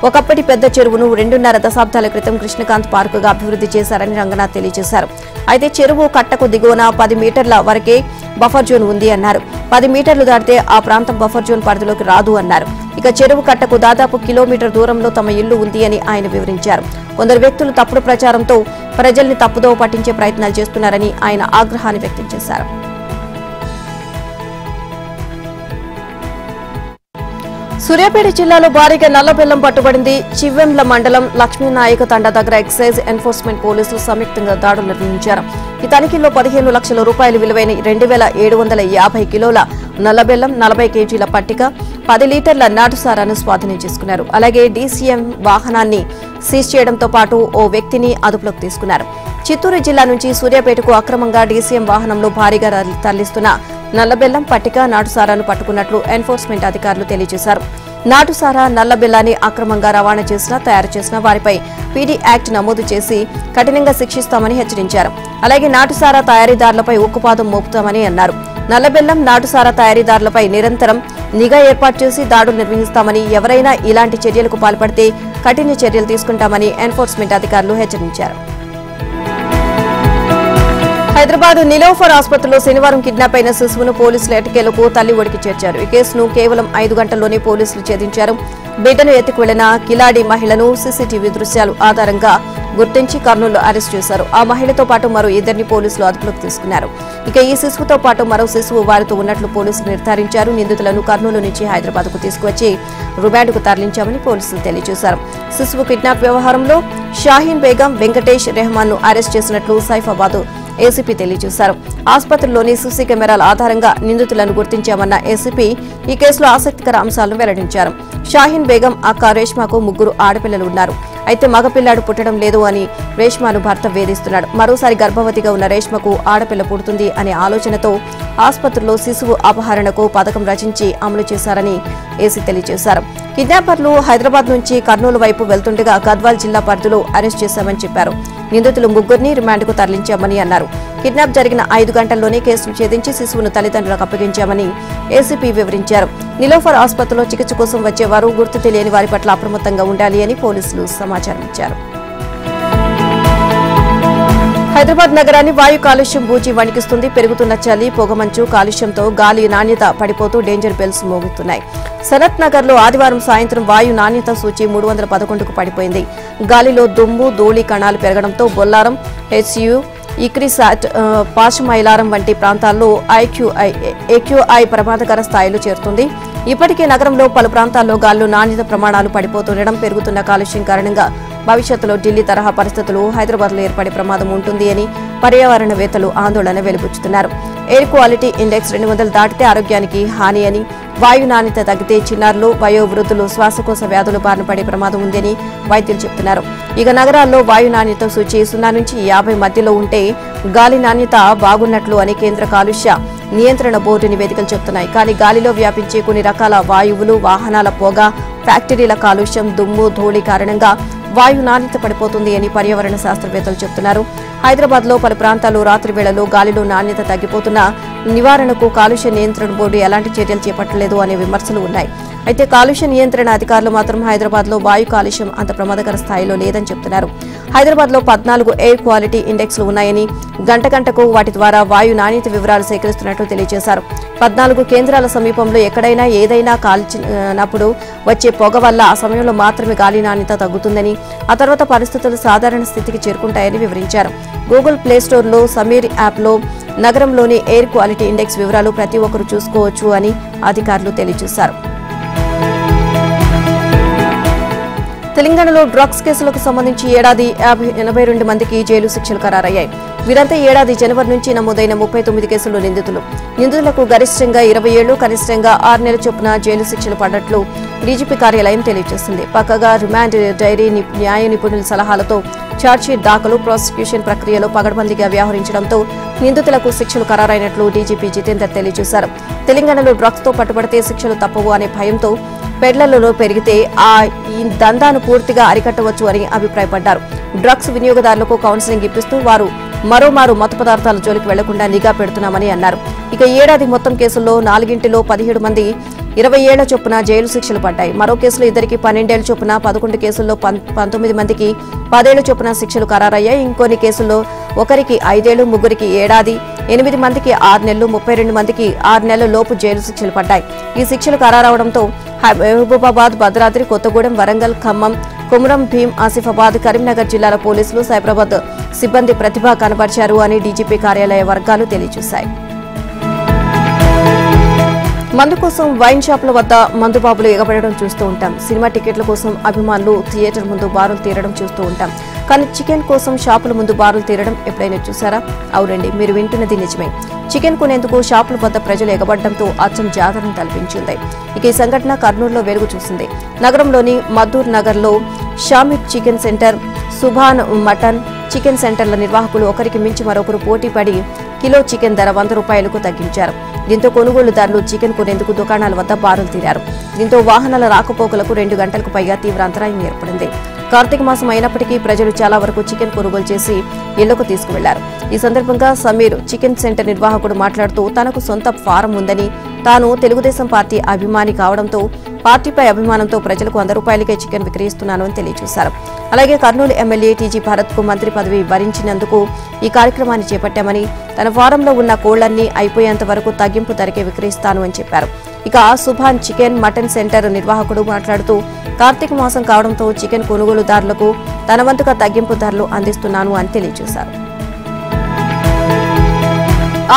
ఒకప్పటి పెద్ద చెరువును 2.5 దశాబ్దాల క్రితం కృష్ణకాంత్ పార్కుగా అభివృద్ధి చేశారని రంగనాథ్ తెలియజేశారు. అయితే చెరువు కట్టకు దిగువన 10 మీటర్ల వరకే బఫర్ జోన్ ఉంది అన్నారు. 10 మీటర్లు దాటితే ఆ ప్రాంతం బఫర్ జోన్ పరిధిలోకి రాదు అన్నారు. ఇక చెరువు కట్టకు దాదాపు కిలోమీటర్ దూరంలో తమ ఇల్లు ఉంది అని ఆయన వివరించారు. కొందరు వ్యక్తులు తప్పుడు ప్రచారంతో ప్రజల్ని తప్పుదోవ పట్టించే ప్రయత్నాలు చేస్తున్నారని ఆయన ఆగ్రహాన్ని వ్యక్తం చేశారు. సూర్యాపేట జిల్లాలో భారీగా నల్లబెల్లం పట్టుబడింది. చివ్వెంల మండలం లక్ష్మీనాయక తండా దగ్గర ఎక్సైజ్ ఎన్ఫోర్స్మెంట్ పోలీసులు సంయుక్తంగా దాడులు నిర్వహించారు. ఈ తనిఖీల్లో 15 లక్షల రూపాయలు విలువైన 2750 కిలోల నల్లబెల్లం, 40 కేజీల పట్టిక, 10 లీటర్ల నాటుసారాను స్వాధీనం చేసుకున్నారు. అలాగే డీసీఎం వాహనాన్ని సీజ్ చేయడంతో పాటు ఓ వ్యక్తిని అదుపులోకి తీసుకున్నారు. చిత్తూరు జిల్లా నుంచి సూర్యాపేటకు అక్రమంగా డీసీఎం వాహనంలో భారీగా తరలిస్తున్న నల్లబెల్లం, పట్టిక, నాటుసారాను పట్టుకున్నట్లు ఎన్ఫోర్స్మెంట్ అధికారులు తెలియజేశారు. నాటుసారా, నల్లబెల్లాన్ని అక్రమంగా రవాణా చేసిన, తయారు చేసిన వారిపై పీడీ యాక్ట్ నమోదు చేసి కఠినంగా శిక్షిస్తామని హెచ్చరించారు. అలాగే నాటుసారా తయారీదారులపై ఉక్కుపాదం మోపుతామని అన్నారు. నల్లబెల్లం, నాటుసారా తయారీదారులపై నిరంతరం నిఘా ఏర్పాటు చేసి దాడులు నిర్వహిస్తామని, ఎవరైనా ఇలాంటి చర్యలకు పాల్పడితే కఠిన చర్యలు తీసుకుంటామని ఎన్ఫోర్స్మెంట్ అధికారులు హెచ్చరించారు. హైదరాబాద్ నిలోఫర్ ఆసుపత్రిలో శనివారం కిడ్నాప్ అయిన శిశువును పోలీసులు ఎట్టకేలకు తల్లి ఒడికి చేర్చారు. ఈ కేసును కేవలం 5 గంటల్లోనే పోలీసులు ఛేదించారు. బిడ్డను ఎత్తుకు వెళ్లిన కిలాడి మహిళను సీసీటీవీ దృశ్యాలు ఆధారంగా గుర్తించి కర్నూలులో అరెస్ట్ చేశారు. ఆ మహిళతో పాటు మరో 2 పోలీసులు అదుపులోకి తీసుకున్నారు. ఇక ఈ శిశువుతో పాటు మరో శిశువు వారితో ఉన్నట్లు పోలీసులు నిర్ధారించారు. నిందితులను కర్నూలు నుంచి హైదరాబాద్ కు తీసుకువచ్చి రిమాండ్కు తరలించామని పోలీసులు తెలియజేశారు. శిశువు కిడ్నాప్ వ్యవహారంలో షాహీన్ బేగం, వెంకటేష్ రెహమాన్ ను అరెస్ట్ చేసినట్లు సైఫాబాద్ ఏసీపీ తెలియజేశారు. ఆసుపత్రిలోని సీసీ కెమెరాల ఆధారంగా నిందితులను గుర్తించామన్న ఏసీపీ ఈ కేసులో ఆసక్తికర అంశాలను వెల్లడించారు. షాహీన్ బేగం అక్క రేష్మాకు 3 ఆడపిల్లలు ఉన్నారు. అయితే మగపిల్లాడు పుట్టడం లేదు అని రేష్మాను భర్త వేధిస్తున్నాడు. మరోసారి గర్భవతిగా ఉన్న రేష్మకు ఆడపిల్ల పుడుతుంది అనే ఆలోచనతో ఆసుపత్రిలో శిశువు అపహరణకు పథకం రచించి అమలు చేశారని ఏసీ తెలియజేశారు. కిడ్నాపర్లు హైదరాబాద్ నుంచి కర్నూలు వైపు వెళ్తుండగా గద్వాల్ జిల్లా పరిధిలో అరెస్ట్ చేశామని చెప్పారు. నిందితులు 3 రిమాండ్కు తరలించామని అన్నారు. కిడ్నాప్ జరిగిన 5 గంటల్లోనే కేసును ఛేదించి శిశువును తల్లిదండ్రులకు అప్పగించామని ఏసీపీ వివరించారు. నిలోఫర్ ఆసుపత్రిలో చికిత్స కోసం వచ్చేవారు గుర్తు తెలియని వారి పట్ల అప్రమత్తంగా ఉండాలి అని పోలీసులు సమాచారం ఇచ్చారు. హైదరాబాద్ నగరాన్ని వాయు కాలుష్యం బూచి వణికిస్తుంది. పెరుగుతున్న చలి, పొగమంచు, కాలుష్యంతో గాలి నాణ్యత పడిపోతూ డేంజర్ బెల్స్ మోగుతున్నాయి. సనత్ నగర్ లో ఆదివారం సాయంత్రం వాయు నాణ్యత సూచి 311కు పడిపోయింది. గాలిలో దుమ్ము, ధూళి కణాలు పెరగడంతో బొల్లారం, హెచ్యు, ఇక్రిసాట్, పాశమైలారం వంటి ప్రాంతాల్లో ఏక్యూఐ ప్రమాదకర స్థాయిలో చేరుతుంది. ఇప్పటికే నగరంలో పలు ప్రాంతాల్లో గాల్లో నాణ్యత ప్రమాణాలు పడిపోతుండడం, పెరుగుతున్న కాలుష్యం కారణంగా భవిష్యత్తులో ఢిల్లీ తరహా పరిస్థితులు హైదరాబాద్లో ఏర్పడే ప్రమాదం ఉంటుంది అని పర్యావరణవేత్తలు ఆందోళన వెలిబుచ్చుతున్నారు. ఎయిర్ క్వాలిటీ ఇండెక్స్ 200 దాటితే ఆరోగ్యానికి హాని అని, వాయు నాణ్యత తగ్గితే చిన్నారులు, వయోవృద్ధులు శ్వాసకోశ వ్యాధుల బారిన పడే ప్రమాదం ఉందని వైద్యులు చెబుతున్నారు. ఇక నగరాల్లో వాయు నాణ్యత సూచి 0 నుంచి 50 మధ్యలో ఉంటే గాలి నాణ్యత బాగున్నట్లు అని కేంద్ర కాలుష్య నియంత్రణ బోర్డు నివేదికలు చెబుతున్నాయి. కానీ గాలిలో వ్యాపించే కొన్ని రకాల వాయువులు, వాహనాల పొగ, ఫ్యాక్టరీల కాలుష్యం, దుమ్ము, ధూళి కారణంగా వాయు నాణ్యత పడిపోతుంది అని పర్యావరణ శాస్త్రవేత్తలు చెబుతున్నారు. హైదరాబాద్ లో పలు ప్రాంతాల్లో రాత్రి వేళలో గాలిలో నాణ్యత తగ్గిపోతున్నా నివారణకు కాలుష్య నియంత్రణ బోర్డు ఎలాంటి చర్యలు చేపట్టలేదు అనే విమర్శలు ఉన్నాయి. అయితే కాలుష్య నియంత్రణ అధికారులు మాత్రం హైదరాబాద్లో వాయు కాలుష్యం అంత ప్రమాదకర స్థాయిలో లేదని చెబుతున్నారు. హైదరాబాద్లో 14 ఎయిర్ క్వాలిటీ ఇండెక్స్లు ఉన్నాయని, గంటకు వాటి ద్వారా వాయు నాణ్యత వివరాలు సేకరిస్తున్నట్లు తెలియజేశారు. 14 కేంద్రాల సమీపంలో ఎక్కడైనా ఏదైనా కాల్చినప్పుడు వచ్చే పొగ వల్ల ఆ సమయంలో మాత్రమే గాలి నాణ్యత తగ్గుతుందని, ఆ తర్వాత పరిస్థితులు సాధారణ స్థితికి చేరుకుంటాయని వివరించారు. గూగుల్ ప్లే స్టోర్లో సమీర్ యాప్లో నగరంలోని ఎయిర్ క్వాలిటీ ఇండెక్స్ వివరాలు ప్రతి ఒక్కరూ చూసుకోవచ్చు అని అధికారులు తెలియజేశారు. తెలంగాణలో డ్రగ్స్ కేసులకు సంబంధించి ఏడాది 82 మందికి జైలు శిక్షలు ఖరారయ్యాయి. వీరంతా ఏడాది జనవరి నుంచి నమోదైన 39 కేసుల్లో నిందితులకు గరిష్టంగా 20 ఏళ్లు, కనిష్టంగా 6 నెలల చొప్పున జైలు శిక్షలు పడ్డట్లు డీజీపీ కార్యాలయం తెలియజేసింది. పక్కగా రిమాండ్ డైరీ, న్యాయ నిపుణుల సలహాలతో ఛార్జ్షీట్ దాఖలు, ప్రాసిక్యూషన్ ప్రక్రియలో పగడ్బందీగా వ్యవహరించడంతో నిందితులకు శిక్షలు ఖరారైనట్లు డీజీపీ జితేందర్ తెలియజేశారు. తెలంగాణలో డ్రగ్స్ తో పట్టుబడితే శిక్షలు తప్పవు అనే భయంతో పెడ్లర్లలో పెరిగితే ఈ దందాను పూర్తిగా అరికట్టవచ్చు అని అభిప్రాయపడ్డారు. డ్రగ్స్ వినియోగదారులకు కౌన్సిలింగ్ ఇప్పిస్తూ వారు మరోమారు మత్తు పదార్థాల జోలికి వెళ్లకుండా నిఘా పెడుతున్నామని అన్నారు. ఇక ఏడాది మొత్తం కేసుల్లో 4 17 మంది 20 ఏళ్ల చొప్పున జైలు శిక్షలు పడ్డాయి. మరో కేసులో ఇద్దరికి 12 ఏళ్ల చొప్పున, 11 కేసుల్లో 19 మందికి 10 ఏళ్ల చొప్పున శిక్షలు ఖరారయ్యాయి. ఇంకొన్ని కేసుల్లో ఒకరికి 5 ఏళ్లు, ముగ్గురికి ఏడాది, 8 మందికి 6 నెలలు, 32 మందికి 6 నెలల లోపు జైలు శిక్షలు పడ్డాయి. ఈ శిక్షలు ఖరారవడంతో మహబూబాబాద్, భద్రాద్రి, కొత్తగూడెం, వరంగల్, ఖమ్మం, కుమ్రం భీం, ఆసిఫాబాద్, కరీంనగర్ జిల్లాల పోలీసులు, సైబరాబాద్ సిబ్బంది ప్రతిభ కనబర్చారు అని డీజీపీ కార్యాలయ వర్గాలు తెలియజేశాయి. మందు కోసం వైన్ షాపుల వద్ద మందుబాబులు ఎగబడడం చూస్తూ ఉంటాం. సినిమా టికెట్ల కోసం అభిమానులు థియేటర్ ముందు బారులు తీరడం చూస్తూ ఉంటాం. కానీ చికెన్ కోసం షాపుల ముందు బారులు తీరడం ఎప్పుడైనా చూసారా? అవునండి, మీరు వింటున్నది నిజమే. చికెన్ కొనేందుకు షాపుల వద్ద ప్రజలు ఎగబడడంతో అచ్చం జాతరను తలపించింది. ఇక ఈ సంఘటన కర్నూలులో వెలుగు చూసింది. నగరంలోని మద్దూర్ నగర్లో Shamir chicken centre, Subhan mutton chicken సెంటర్ల నిర్వాహకులు ఒకరికి మించి మరొకరు పోటీపడి కిలో చికెన్ ధర 100 రూపాయలకు తగ్గించారు. దీంతో కొనుగోలుదారులు చికెన్ కొనేందుకు దుకాణాల వద్ద బారులు తీరారు. దీంతో వాహనాల రాకపోకలకు 2 గంటలకు పైగా తీవ్ర అంతరాయం ఏర్పడింది. కార్తీక మాసం అయినప్పటికీ ప్రజలు చాలా వరకు చికెన్ కొనుగోలు చేసి ఇళ్లకు తీసుకువెళ్లారు. ఈ సందర్భంగా సమీర్ చికెన్ సెంటర్ నిర్వాహకుడు మాట్లాడుతూ తనకు సొంత ఫారం ఉందని, తాను తెలుగుదేశం పార్టీ అభిమాని కావడంతో పార్టీపై అభిమానంతో ప్రజలకు 100 రూపాయలకే చికెన్ విక్రయిస్తున్నాను అని తెలియజేశారు. అలాగే కర్నూలు ఎమ్మెల్యే టీజీ భరత్ కు మంత్రి పదవి భరించినందుకు ఈ కార్యక్రమాన్ని చేపట్టామని, తన ఫారంలో ఉన్న కోళ్లన్నీ అయిపోయేంత వరకు తగ్గింపు ధరకే విక్రయిస్తాను అని చెప్పారు. ఇక సుభాన్ చికెన్ మటన్ సెంటర్ నిర్వాహకుడు మాట్లాడుతూ కార్తీక మాసం కావడంతో చికెన్ కొనుగోలుదారులకు తన వంతుగా తగ్గింపు ధరలు అందిస్తున్నాను అని తెలియజేశారు.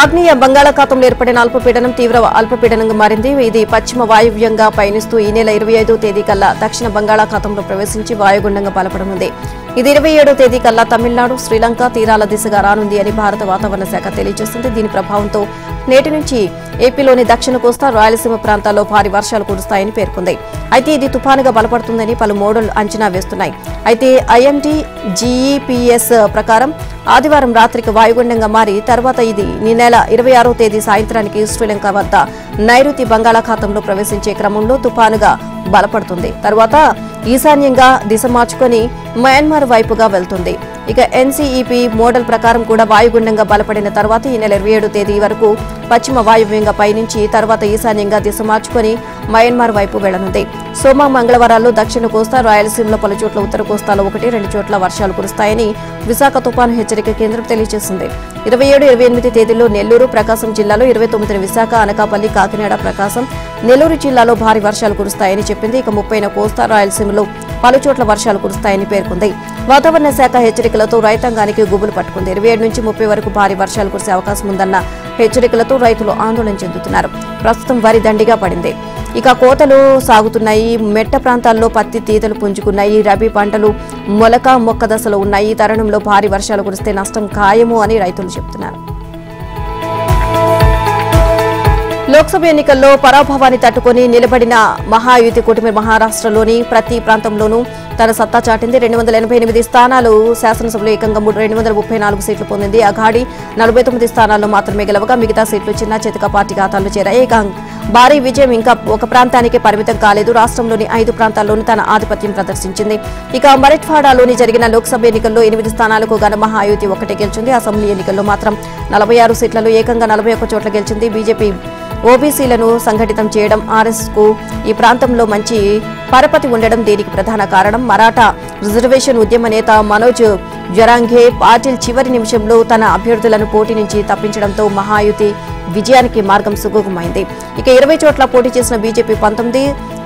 ఆగ్నేయ బంగాళాఖాతంలో ఏర్పడిన అల్పపీడనం తీవ్ర అల్పపీడనంగా మారింది. ఇది పశ్చిమ వాయువ్యంగా పయనిస్తూ ఈ నెల 25వ తేదీ కల్లా దక్షిణ బంగాళాఖాతంలో ప్రవేశించి వాయుగుండంగా బలపడనుంది. ఇది 27వ తేదీ కల్లా తమిళనాడు, శ్రీలంక తీరాల దిశగా రానుంది అని భారత వాతావరణ శాఖ తెలియజేసింది. దీని ప్రభావంతో నేటి నుంచి ఏపీలోని దక్షిణ కోస్తా, రాయలసీమ ప్రాంతాల్లో భారీ వర్షాలు కురుస్తాయని పేర్కొంది. అయితే ఇది తుపానుగా బలపడుతుందని పలు మోడల్ అంచనా వేస్తున్నాయి. అయితే ఐఎండీ జీఈపీఎస్ ప్రకారం ఆదివారం రాత్రికి వాయుగుండంగా మారి తర్వాత ఇది ఈ నెల 26వ తేదీ సాయంత్రానికి శ్రీలంక వద్ద నైరుతి బంగాళాఖాతంలో ప్రవేశించే క్రమంలో తుపానుగా బలపడుతుంది. తర్వాత ఈశాన్యంగా దిశ మార్చుకొని మయన్మార్ వైపుగా వెళ్తుంది. ఇక ఎన్సీఈపీ మోడల్ ప్రకారం కూడా వాయుగుండంగా బలపడిన తర్వాత ఈ నెల 27వ తేదీ వరకు పశ్చిమ వాయువ్యంగా పయనించి తర్వాత ఈశాన్యంగా దిశ మార్చుకొని మయన్మార్ వైపు వెళ్లనుంది. సోమ, మంగళవారాల్లో దక్షిణ కోస్తా, రాయలసీమలో పలు చోట్ల, ఉత్తర కోస్తాలో 1-2 చోట్ల వర్షాలు కురుస్తాయని విశాఖ తుపాను హెచ్చరిక కేంద్రం తెలియజేసింది. 27, 28 తేదీల్లో నెల్లూరు, ప్రకాశం జిల్లాలో, 29న విశాఖ, అనకాపల్లి, కాకినాడ, ప్రకాశం, నెల్లూరు జిల్లాలో భారీ వర్షాలు కురుస్తాయని చెప్పింది. ఇక 30న కోస్తా, రాయలసీమలో పలు చోట్ల వర్షాలు కురుస్తాయని పేర్కొంది. వాతావరణ శాఖ హెచ్చరికలతో రైతాంగానికి గుబులు పట్టుకుంది. 27 నుంచి 30 వరకు భారీ వర్షాలు కురిసే అవకాశం ఉందన్న హెచ్చరికలతో రైతులు ఆందోళన చెందుతున్నారు. ప్రస్తుతం వరి దండిగా పడింది. ఇక కోతలు సాగుతున్నాయి. మెట్ట ప్రాంతాల్లో పత్తి తీతలు పుంజుకున్నాయి. రబీ పంటలు మొలక మొక్క దశలో ఉన్నాయి. ఈ తరుణంలో భారీ వర్షాలు కురిస్తే నష్టం ఖాయము అని రైతులు చెబుతున్నారు. లోక్సభ ఎన్నికల్లో పరాభవాన్ని తట్టుకుని నిలబడిన మహాయుతి కూటమి మహారాష్ట్రలోని ప్రతి ప్రాంతంలోనూ తన సత్తా చాటింది. 288 స్థానాలు శాసనసభలో ఏకంగా 234 సీట్లు పొందింది. అఘాడి 49 స్థానాల్లో మాత్రమే గెలవగా మిగతా సీట్లు చిన్న చితక పార్టీ ఖాతాల్లో చేరాయి. భారీ విజయం ఇంకా ఒక ప్రాంతానికే పరిమితం కాలేదు. రాష్ట్రంలోని 5 ప్రాంతాల్లోనూ తన ఆధిపత్యం ప్రదర్శించింది. ఇక మరాఠ్వాడాలోని జరిగిన లోక్సభ ఎన్నికల్లో 8 స్థానాలకు గాను మహాయుతి ఒకటే గెలిచింది. అసెంబ్లీ ఎన్నికల్లో మాత్రం 46 సీట్లలో ఏకంగా 41 చోట్ల గెలిచింది. బీజేపీ ఓబీసీలను సంఘటితం చేయడం, ఆర్ఎస్ కు ఈ ప్రాంతంలో మంచి పరపతి ఉండడం దీనికి ప్రధాన కారణం. మరాఠా రిజర్వేషన్ ఉద్యమ నేత మనోజ్ జరాంఘే పాటిల్ చివరి నిమిషంలో తన అభ్యర్థులను పోటీ నుంచి తప్పించడంతో మహాయుతి విజయానికి మార్గం సుగమమైంది. ఇక 20 చోట్ల పోటీ చేసిన బీజేపీ 19,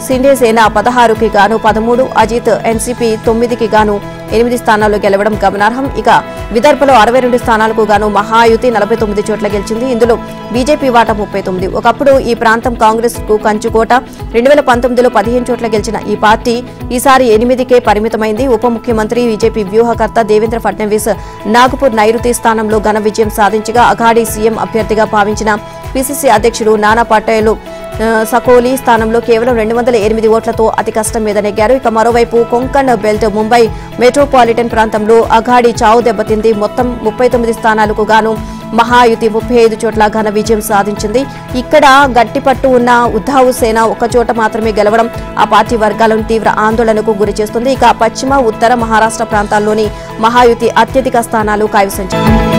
సిండే సేన 16కి గాను 13, అజిత్ ఎన్సీపీ 9కి గాను 8 స్థానాల్లో గెలవడం గమనార్హం. ఇక విదర్భలో 62 స్థానాలకు గాను మహాయుతి 49 చోట్ల గెలిచింది. ఇందులో బీజేపీ వాటా 39. ఒకప్పుడు ఈ ప్రాంతం కాంగ్రెస్ కు కంచుకోట. 2019లో 15 చోట్ల గెలిచిన ఈ పార్టీ ఈసారి 8కే పరిమితమైంది. ఉప ముఖ్యమంత్రి బీజేపీ వ్యూహకర్త దేవేంద్ర ఫడ్నవీస్ నాగపూర్ నైరుతి స్థానంలో ఘన విజయం సాధించగా అఘాడీ సీఎం అభ్యర్థిగా భావించిన పీసీసీ అధ్యక్షుడు నానా పటేల్ సకోలి స్థానంలో కేవలం 208 ఓట్లతో అతి కష్టం మీద నెగ్గారు. ఇక మరోవైపు కొంకణ్ బెల్ట్ ముంబై మెట్రోపాలిటన్ ప్రాంతంలో అఘాడీ చావు దెబ్బతింది. మొత్తం 39 స్థానాలకు గాను మహాయుతి 35 చోట్ల ఘన విజయం సాధించింది. ఇక్కడ గట్టిపట్టు ఉన్న ఉద్ధవ్ సేన ఒక చోట మాత్రమే గెలవడం ఆ పార్టీ వర్గాలను తీవ్ర ఆందోళనకు గురిచేస్తుంది. ఇక పశ్చిమ, ఉత్తర మహారాష్ట్ర ప్రాంతాల్లోని మహాయుతి అత్యధిక స్థానాలు కైవసం చేసుకుంది.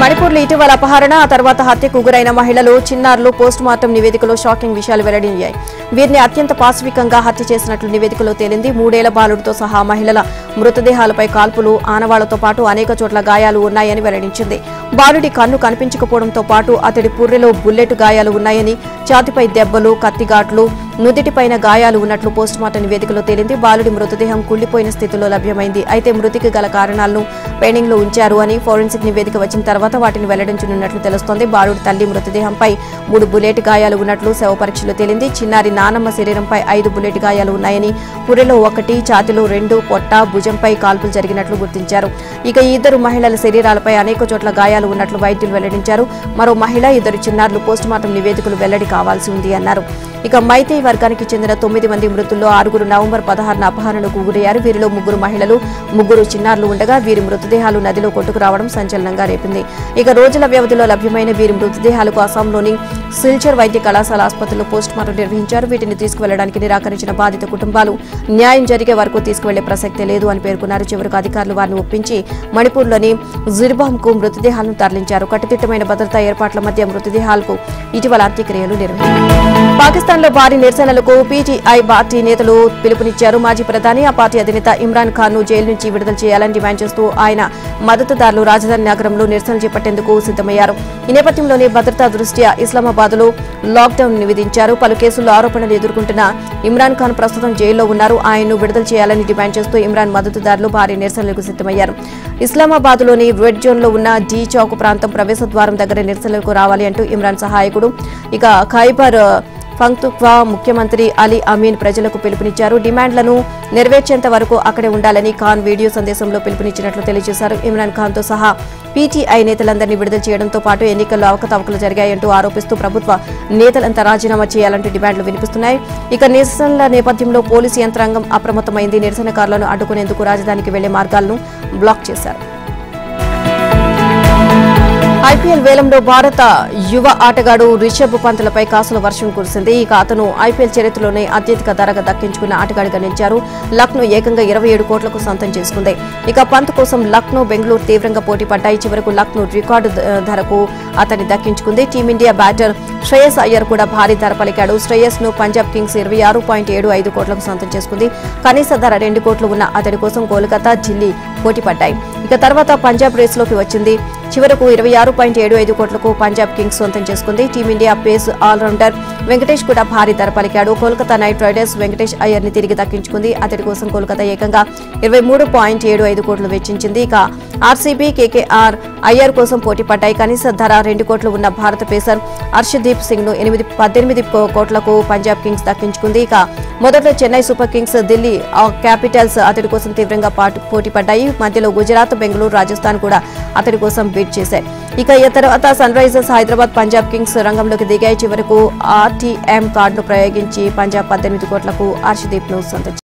మణిపూర్లో ఇటీవల అపహరణ, ఆ తర్వాత హత్యకు గురైన మహిళలు, చిన్నారులు పోస్టుమార్టం నివేదికలో షాకింగ్ విషయాలు వెల్లడయ్యాయి. వీరిని అత్యంత పాశవికంగా హత్య చేసినట్లు నివేదికలో తేలింది. 3 ఏళ్ల బాలుడితో సహా మహిళల మృతదేహాలపై కాల్పులు, ఆనవాళ్లతో పాటు అనేక చోట్ల గాయాలు ఉన్నాయని వెల్లడించింది. బాలుడి కన్ను కనిపించకపోవడంతో పాటు అతడి పుర్రెలో బుల్లెట్ గాయాలు ఉన్నాయని, ఛాతీపై దెబ్బలు, కత్తిగాట్లు, నుదిటిపైన గాయాలు ఉన్నట్లు పోస్టుమార్టం నివేదికలో తేలింది. బాలుడి మృతదేహం కుళ్లిపోయిన స్థితిలో లభ్యమైంది. అయితే మృతికి గల కారణాలను పెండింగ్ లో ఉంచారు అని ఫోరెన్సిక్ నివేదిక వచ్చిన తర్వాత వాటిని వెల్లడించనున్నట్లు తెలుస్తోంది. బాలుడి తల్లి మృతదేహంపై 3 బుల్లెట్ గాయాలు ఉన్నట్లు శవ పరీక్షలో తేలింది. చిన్నారి నానమ్మ శరీరంపై 5 బుల్లెట్ గాయాలు ఉన్నాయని, పుర్రెలో 1, ఛాతీలో 2, పొట్ట, భుజంపై కాల్పులు జరిగినట్లు గుర్తించారు. ఇక ఈ 2 మహిళల శరీరాలపై అనేక చోట్ల గాయాలు ఉన్నట్లు వైద్యులు వెల్లడించారు. మరో మహిళ, 2 చిన్నారులు పోస్టుమార్టం నివేదికలు వెల్లడి కావాల్సి ఉంది అన్నారు. ఇక మైతేయి వర్గానికి చెందిన 9 మంది మృతుల్లో 6 నవంబర్ 16న అపహరణకు గురయ్యారు. వీరిలో 3 మహిళలు, 3 చిన్నారులు ఉండగా వీరి మృతదేహాలు నదిలో కొట్టుకురావడం సంచలనంగా రేపింది. ఇక రోజుల వ్యవధిలో లభ్యమైన వీరి మృతదేహాలకు అస్సాంలోని సిల్చర్ వైద్య కళాశాల ఆసుపత్రిలో పోస్టుమార్టం నిర్వహించారు. వీటిని తీసుకువెళ్లడానికి నిరాకరించిన బాధిత కుటుంబాలు న్యాయం జరిగే వరకు తీసుకువెళ్లే ప్రసక్తే లేదు అని పేర్కొన్నారు. చివరకు అధికారులు వారిని ఒప్పించి మణిపూర్లోని జిర్బాంకు మృతదేహాలను తరలించారు. కట్టుదిట్టమైన భద్రతా ఏర్పాట్ల మధ్య మృతదేహాలకు ఇటీవల అంత్యక్రియలు నిర్వహించారు. పాకిస్తాన్లో భారీ నిరసనలకు పీటీఐ పార్టీ నేతలు పిలుపునిచ్చారు. మాజీ ప్రధాని, ఆ పార్టీ అధినేత ఇమ్రాన్ ఖాన్ ను జైలు నుంచి విడుదల చేయాలని డిమాండ్ చేస్తూ ఆయన మద్దతుదారులు రాజధాని నగరంలో నిరసనలు చేపట్టేందుకు సిద్దమయ్యారు. ఈ నేపథ్యంలోనే భద్రతా దృష్ట్యా ఇస్లామాబాద్లో లాక్డౌన్ విధించారు. పలు కేసుల్లో ఆరోపణలు ఎదుర్కొంటున్న ఇమ్రాన్ ఖాన్ ప్రస్తుతం జైల్లో ఉన్నారు. ఆయన్ను విడుదల చేయాలని డిమాండ్ చేస్తూ ఇమ్రాన్ మద్దతుదారులు భారీ నిరసనలకు సిద్దమయ్యారు. ఇస్లామాబాద్లోని రెడ్ జోన్లో ఉన్న డి చౌక్ ప్రాంతం ప్రవేశ ద్వారం దగ్గర నిరసనలకు రావాలి అంటూ ఇమ్రాన్ సహాయకుడు, ఇక ఖైబర్ పఖ్తూన్ఖ్వా ముఖ్యమంత్రి అలీ అమీన్ ప్రజలకు పిలుపునిచ్చారు. డిమాండ్లను నెరవేర్చేంత వరకు అక్కడే ఉండాలని ఖాన్ వీడియో సందేశంలో పిలుపునిచ్చినట్లు తెలియజేశారు. ఇమ్రాన్ ఖాన్ తో సహా పీటీఐ నేతలందరినీ విడుదల చేయడంతో పాటు ఎన్నికల్లో అవకతవకలు జరిగాయంటూ ఆరోపిస్తూ ప్రభుత్వ నేతలంతా రాజీనామా చేయాలంటూ డిమాండ్లు వినిపిస్తున్నాయి. ఇక నిరసనల నేపథ్యంలో పోలీసు యంత్రాంగం అప్రమత్తమైంది. నిరసనకారులను అడ్డుకునేందుకు రాజధానికి వెళ్లే మార్గాలను బ్లాక్ చేశారు. ఐపీఎల్ వేలంలో భారత యువ ఆటగాడు రిషబ్ పంత్లపై కాసుల వర్షం కురిసింది. ఇక అతను ఐపీఎల్ చరిత్రలోనే అత్యధిక ధరగా దక్కించుకున్న ఆటగాడిగా నిలిచారు. లక్నో ఏకంగా 27 కోట్లకు సొంతం చేసుకుంది. ఇక పంత్ కోసం లక్నో, బెంగళూరు తీవ్రంగా పోటీ పడ్డాయి. చివరకు లక్నో రికార్డు ధరకు అతన్ని దక్కించుకుంది. టీమిండియా బ్యాటర్ శ్రేయస్ అయ్యర్ కూడా భారీ ధర పలికాడు. శ్రేయస్ ను పంజాబ్ కింగ్స్ 26.75 కోట్లకు సొంతం చేసుకుంది. కనీస ధర 2 కోట్లు ఉన్న అతడి కోసం కోల్కతా, ఢిల్లీ పోటీ పడ్డాయి. ఇక తర్వాత పంజాబ్ రేసులోకి వచ్చింది. చివరకు 26.75 కోట్లకు పంజాబ్ కింగ్స్ సొంతం చేసుకుంది. టీమిండియా పేస్ ఆల్రౌండర్ వెంకటేష్ కూడా భారీ ధర పలికాడు. కోల్కతా నైట్ రైడర్స్ వెంకటేష్ అయ్యర్ ని తిరిగి దక్కించుకుంది. అతడి కోసం కోల్కతా ఏకంగా 23.75 కోట్లు వెచ్చించింది. ఇక ఆర్సీబీ, కేకేఆర్ అయ్యర్ కోసం పోటీ పడ్డాయి. కనీస ధర 2 కోట్లు ఉన్న భారత పేసర్ హర్షదీప్ సింగ్ ను 18 కోట్లకు పంజాబ్ కింగ్స్ దక్కించుకుంది. ఇక మొదట్లో Chennai super Kings, Delhi Capitals అతడి కోసం తీవ్రంగా పోటీ పడ్డాయి. మధ్యలో గుజరాత్, బెంగళూరు, రాజస్థాన్ కూడా అతడి కోసం బిడ్ చేశాయి. ఇక ఈ తర్వాత Sunrisers Hyderabad, Punjab Kings రంగంలోకి దిగాయి. చివరకు ఆర్టీఎం కార్డును ప్రయోగించి పంజాబ్ 18 కోట్లకు హర్షదీప్ ను సొంతం